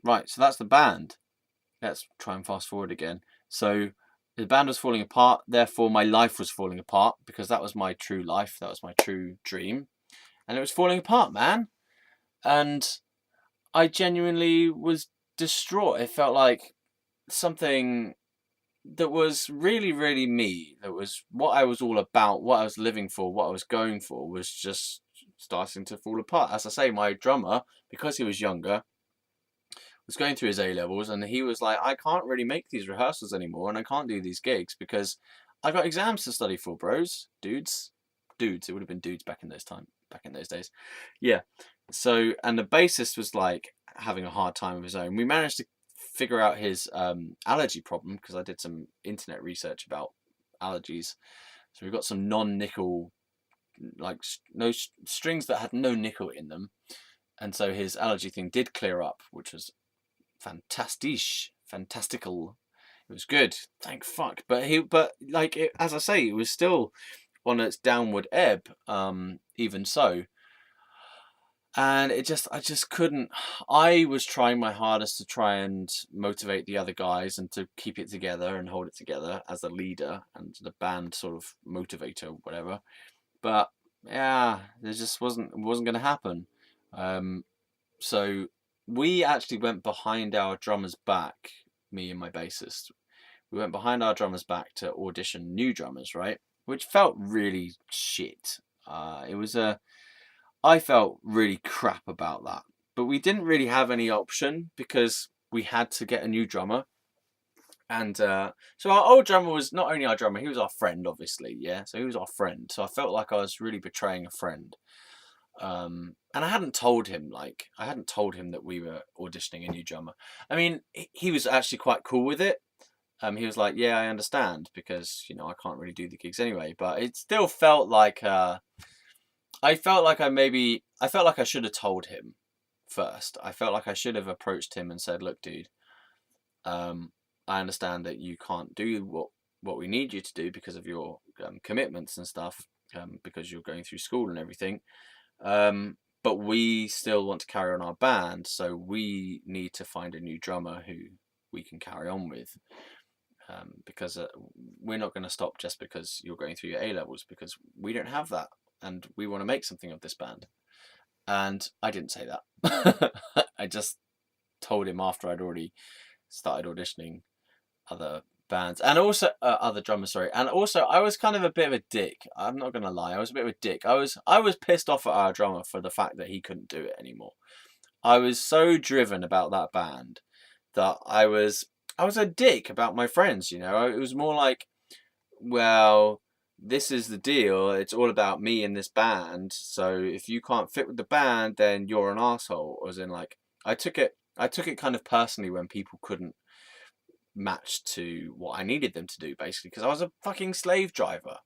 S1: Right, so that's the band. Let's try and fast forward again. So the band was falling apart, therefore my life was falling apart, because that was my true life, that was my true dream, and it was falling apart, man. And I genuinely was distraught. It felt like something that was really, really me, that was what I was all about, what I was living for, what I was going for, was just starting to fall apart. As I say, my drummer, because he was younger, was going through his A-levels, and he was like, I can't really make these rehearsals anymore, and I can't do these gigs because I got exams to study for, bros. Dudes, it would have been dudes back in those days. Yeah. So, and the bassist was like having a hard time of his own. We managed to figure out his allergy problem because I did some internet research about allergies. So we got some non-nickel, like no strings that had no nickel in them, and so his allergy thing did clear up, which was fantastical. It was good, thank fuck. But as I say, it was still on its downward ebb, even so. And I just couldn't. I was trying my hardest to try and motivate the other guys and to keep it together and hold it together as a leader and the band sort of motivator, whatever. But yeah, it wasn't going to happen. So we actually went behind our drummer's back, me and my bassist. We went behind our drummer's back to audition new drummers, right? Which felt really shit. I felt really crap about that. But we didn't really have any option because we had to get a new drummer. And so our old drummer was not only our drummer, he was our friend, obviously. Yeah, so he was our friend. So I felt like I was really betraying a friend. And I hadn't told him that we were auditioning a new drummer. I mean, he was actually quite cool with it. He was like, "Yeah, I understand because I can't really do the gigs anyway." But it still felt like I felt like I felt like I should have told him first. I felt like I should have approached him and said, "Look, dude, I understand that you can't do what we need you to do because of your commitments and stuff, because you're going through school and everything. But we still want to carry on our band, so we need to find a new drummer who we can carry on with, because we're not going to stop just because you're going through your A levels, because we don't have that, and we want to make something of this band." And I didn't say that. I just told him after I'd already started auditioning other bands, and also other drummers, sorry. And also I was kind of a bit of a dick. I'm not gonna lie, I was a bit of a dick. I was pissed off at our drummer for the fact that he couldn't do it anymore. I was so driven about that band that I was a dick about my friends. It was more like, well, this is the deal. It's all about me and this band. So if you can't fit with the band, then you're an asshole. As in, like, I took it kind of personally when people couldn't match to what I needed them to do, basically, because I was a fucking slave driver.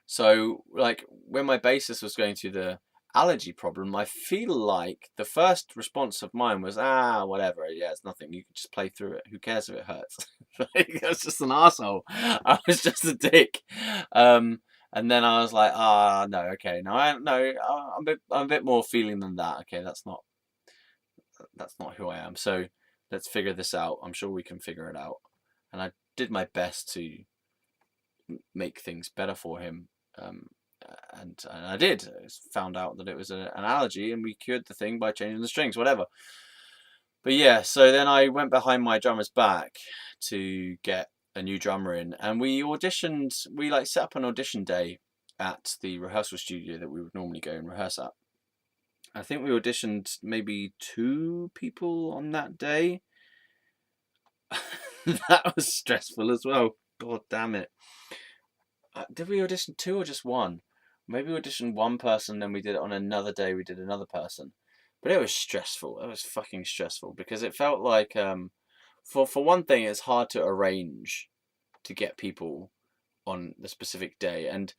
S1: So, like, when my bassist was going through the allergy problem, I feel like the first response of mine was, whatever, yeah, it's nothing. You can just play through it. Who cares if it hurts? Like, I was just an asshole. I was just a dick. And then I was like, no, okay, no, I'm a bit more feeling than that. Okay, that's not who I am. So let's figure this out. I'm sure we can figure it out. And I did my best to make things better for him. And I did. I found out that it was an allergy, and we cured the thing by changing the strings, whatever. But yeah, so then I went behind my drummer's back to get a new drummer in, and we auditioned. We set up an audition day at the rehearsal studio that we would normally go and rehearse at. I think we auditioned maybe 2 people on that day. That was stressful as well. God damn it. Did we audition 2 or just 1? Maybe we auditioned 1 person, then we did it on another day, we did another person. But it was stressful. It was fucking stressful because it felt like, for one thing, it's hard to arrange to get people on the specific day. And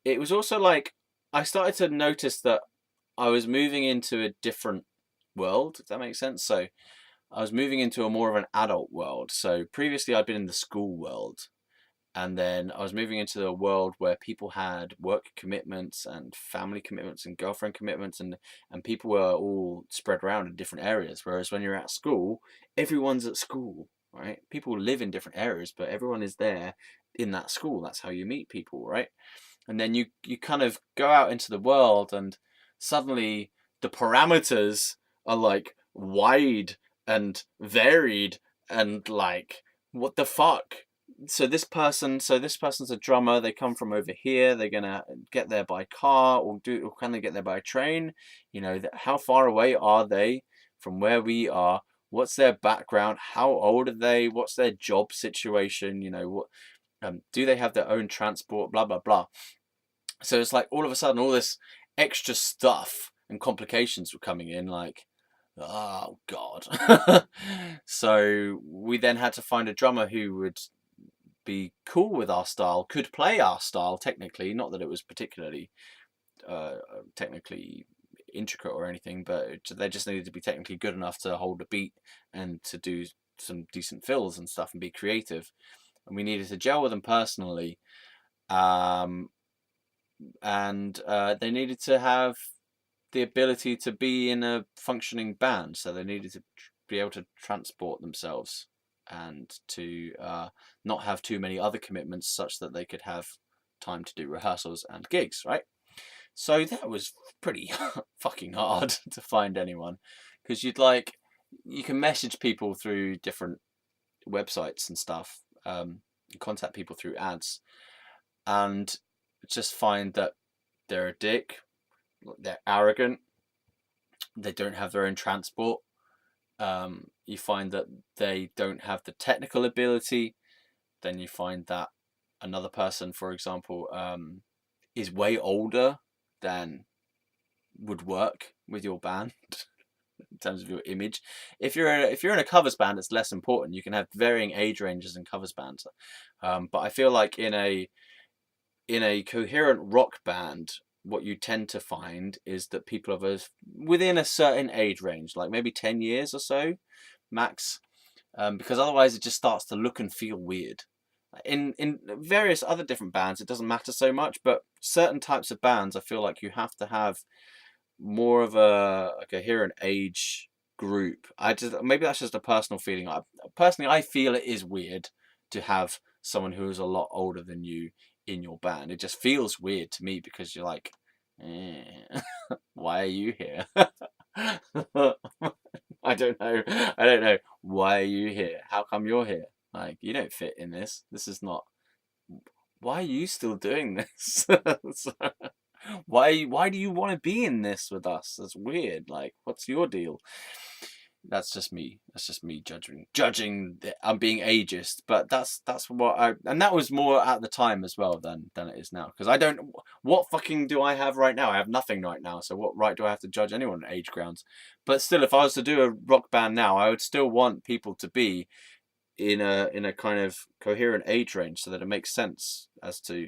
S1: it was also like, I started to notice that I was moving into a different world, if that makes sense. So I was moving into a more of an adult world. So previously I'd been in the school world, and then I was moving into a world where people had work commitments and family commitments and girlfriend commitments, and people were all spread around in different areas. Whereas when you're at school, everyone's at school, right? People live in different areas, but everyone is there in that school. That's how you meet people, right? And then you kind of go out into the world, and suddenly the parameters are like wide and varied, and like, what the fuck? So this person's a drummer. They come from over here. They're gonna get there by car, or can they get there by train? How far away are they from where we are? What's their background? How old are they? What's their job situation? What do they have their own transport? Blah blah blah. So it's like all of a sudden all this extra stuff and complications were coming in, like, oh god. So we then had to find a drummer who would be cool with our style, could play our style technically, not that it was particularly technically intricate or anything, but they just needed to be technically good enough to hold a beat and to do some decent fills and stuff and be creative. And we needed to gel with them personally. And they needed to have the ability to be in a functioning band, so they needed to be able to transport themselves and to not have too many other commitments, such that they could have time to do rehearsals and gigs, right? So that was pretty fucking hard to find anyone, because you can message people through different websites and stuff, contact people through ads, and just find that they're a dick, they're arrogant, they don't have their own transport, You find that they don't have the technical ability. Then you find that another person, for example, is way older than would work with your band in terms of your image. If you're in a covers band, it's less important. You can have varying age ranges in covers bands, but I feel like in a coherent rock band, what you tend to find is that people are within a certain age range, like maybe 10 years or so max, because otherwise it just starts to look and feel weird. In various other different bands, it doesn't matter so much, but certain types of bands, I feel like you have to have more of a coherent age group. Maybe that's just a personal feeling. I feel it is weird to have someone who is a lot older than you in your band. It just feels weird to me because you're like, why are you here? I don't know. I don't know. Why are you here? How come you're here? Like, you don't fit in this. This is not. Why are you still doing this? Why do you want to be in this with us? That's weird. Like, what's your deal? That's just me. That's just me judging. I'm being ageist, but that's what and that was more at the time as well than it is now. Because I don't. What fucking do I have right now? I have nothing right now. So what right do I have to judge anyone on age grounds? But still, if I was to do a rock band now, I would still want people to be in a kind of coherent age range so that it makes sense as to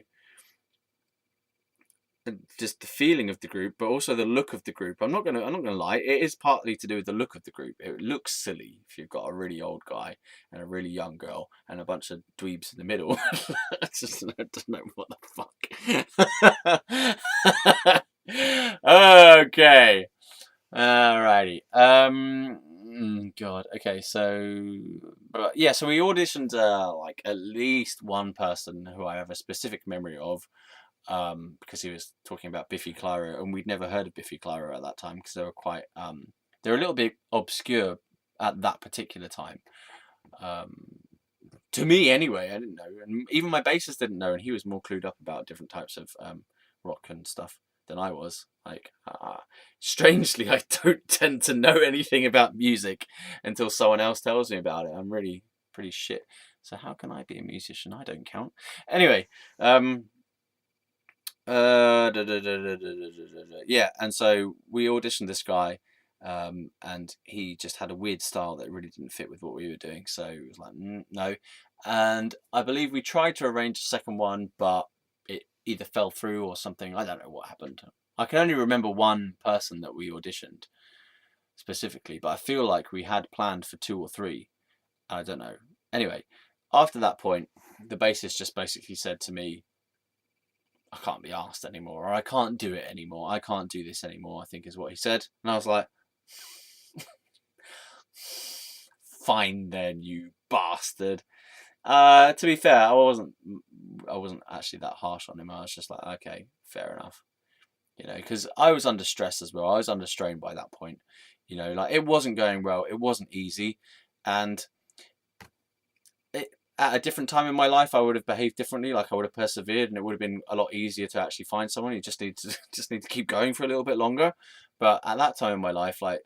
S1: just the feeling of the group, but also the look of the group. I'm not gonna lie. It is partly to do with the look of the group. It looks silly if you've got a really old guy and a really young girl and a bunch of dweebs in the middle. I don't know what the fuck. Okay. Alrighty. God. Okay. So, but yeah. So we auditioned like at least one person who I have a specific memory of, because he was talking about Biffy Clyro, and we'd never heard of Biffy Clyro at that time because they were quite they're a little bit obscure at that particular time. To me anyway, I didn't know, and even my bassist didn't know, and he was more clued up about different types of rock and stuff than I was. Like, strangely, I don't tend to know anything about music until someone else tells me about it. I'm really pretty shit. So how can I be a musician? I don't count. Anyway, yeah, and so we auditioned this guy, and he just had a weird style that really didn't fit with what we were doing. So it was like, no. And I believe we tried to arrange a second one, but it either fell through or something. I don't know what happened. I can only remember one person that we auditioned specifically, but I feel like we had planned for two or three. I don't know. Anyway, after that point, the bassist just basically said to me, I can't be asked anymore, or I can't do it anymore. I can't do this anymore, I think is what he said. And I was like, fine then, you bastard. To be fair, I wasn't actually that harsh on him. I was just like, okay, fair enough. You know, because I was under stress as well. I was under strain by that point. You know, like it wasn't going well. It wasn't easy. And at a different time in my life, I would have behaved differently. Like I would have persevered, and it would have been a lot easier to actually find someone. You just need to keep going for a little bit longer. But at that time in my life, like,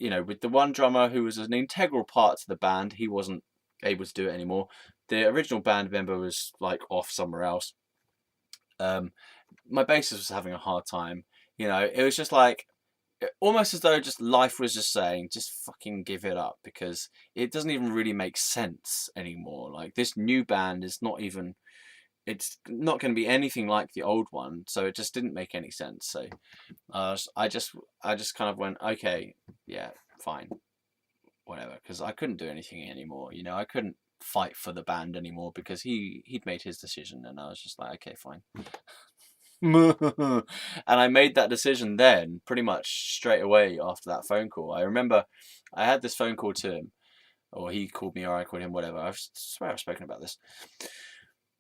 S1: you know, with the one drummer who was an integral part to the band, he wasn't able to do it anymore. The original band member was like off somewhere else. My bassist was having a hard time. You know, it was just like almost as though just life was just saying, just fucking give it up because it doesn't even really make sense anymore. Like this new band is not even, it's not going to be anything like the old one, so it just didn't make any sense. So I just kind of went, okay, yeah, fine, whatever, because I couldn't do anything anymore. You know, I couldn't fight for the band anymore because he'd made his decision, and I was just like, okay, fine. And I made that decision then pretty much straight away after that phone call. I remember I had this phone call to him, or he called me, or I called him, whatever. I swear I've spoken about this.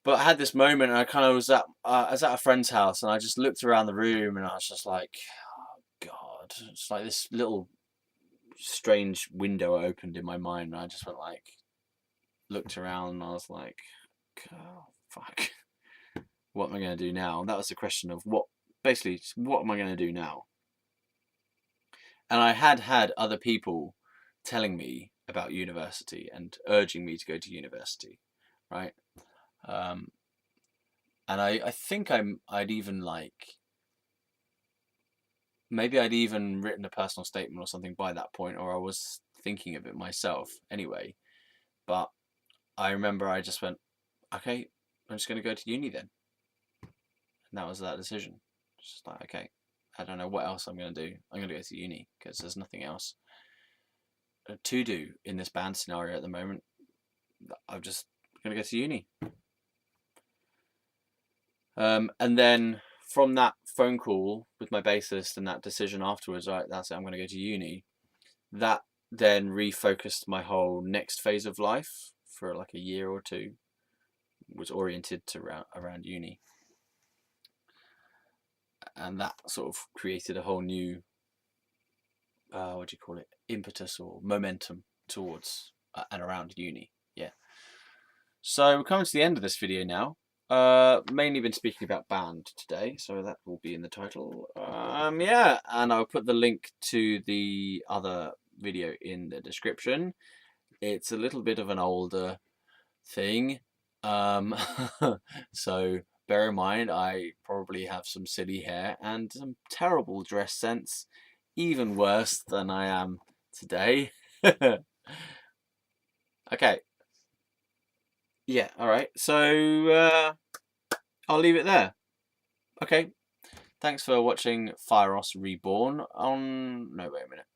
S1: But I had this moment, and I was at a friend's house, and I just looked around the room, and I was just like, oh God, it's like this little strange window opened in my mind, and I just went like, looked around, and I was like, oh, fuck. What am I going to do now? And that was the question of what am I going to do now? And I had other people telling me about university and urging me to go to university, right? And I think I'd even like, maybe I'd even written a personal statement or something by that point, or I was thinking of it myself anyway. But I remember I just went, okay, I'm just going to go to uni then. And that was that decision. Just like, okay, I don't know what else I'm going to do. I'm going to go to uni because there's nothing else to do in this band scenario at the moment. I'm just going to go to uni. And then from that phone call with my bassist and that decision afterwards, right, that's it, I'm going to go to uni. That then refocused my whole next phase of life for like a year or two, was oriented to around uni. And that sort of created a whole new, what do you call it, impetus or momentum towards and around uni. Yeah. So we're coming to the end of this video now. Mainly been speaking about band today, so that will be in the title. Yeah, and I'll put the link to the other video in the description. It's a little bit of an older thing, so bear in mind I probably have some silly hair and some terrible dress sense, even worse than I am today. Okay. Yeah, alright, so I'll leave it there. Okay, thanks for watching Fieros Reborn on... No, wait a minute.